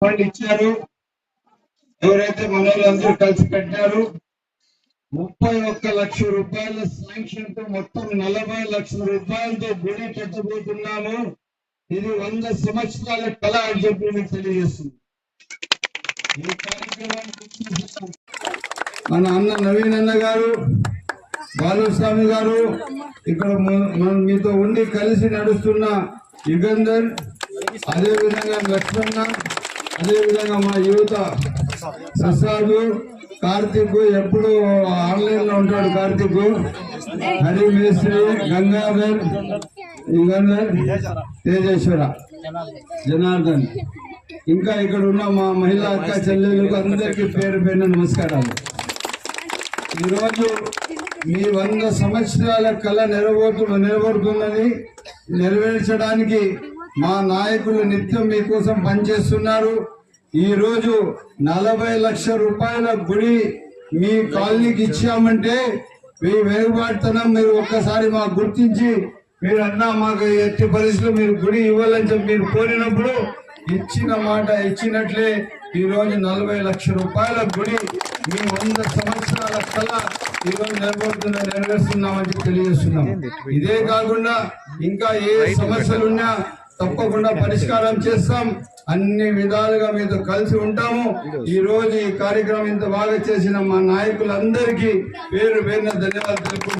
Fund ఇచ్చారు. ఎవరైతే మన వాళ్ళందరూ కలిసి కట్టారు 31 లక్షల రూపాయల శాంక్షన్ తో మొత్తం 40 లక్షల రూపాయలతో గుడి కట్టబోతున్నాము. ఇది 100 సంవత్సరాల కళ అని చెప్పి మీకు తెలియజేస్తుంది. ఈ కార్యక్రమానికి మన అన్న నవీన్ అన్న గారు, బాలస్వామి గారు, ఇక్కడ మీతో ఉండి కలిసి నడుస్తున్న యుగంధర్, అదేవిధంగా లక్ష్మణ, అదేవిధంగా మా యువత ప్రసాద్, కార్తిక్ ఎప్పుడు ఆన్లైన్ లో ఉంటాడు, కార్తిక్, హరి మేస్త్రి, గంగాధర్, యుగంధర్, తేజేశ్వర, జనార్దన్, ఇంకా ఇక్కడ ఉన్న మా మహిళా అక్క చెల్లెలకు అందరికీ పేరు పేరున నమస్కారాలు. ఈరోజు మీ 100 సంవత్సరాల కళ నెరవేరుతున్నది. నెరవేర్చడానికి మా నాయకులు నిత్యం మీకోసం పనిచేస్తున్నారు. ఈ రోజు 40 లక్షల రూపాయల గుడి మీ కాలనీకి ఇచ్చామంటే మీ వెనుబాటుతనం మీరు ఒక్కసారి మాకు గుర్తించి మీరు అన్నా మాకు ఎట్టి పరిస్థితులు మీరు గుడి ఇవ్వాలని చెప్పి మీరు కోరినప్పుడు ఇచ్చిన మాట ఇచ్చినట్లే ఈ రోజు 40 లక్షల రూపాయల గుడి మీ 100 సంవత్సరాల కళ ఈ రోజు నెరవేరుస్తున్నామని తెలియజేస్తున్నాం. ఇదే కాకుండా ఇంకా ఏ సమస్యలున్నా తప్పకుండా పరిష్కారం చేస్తాం. అన్ని విధాలుగా మీతో కలిసి ఉంటాము. ఈ రోజు ఈ కార్యక్రమం ఇంత బాగా చేసిన మా నాయకులందరికీ పేరు పేరున ధన్యవాదాలు తెలుపుకుంటున్నాను.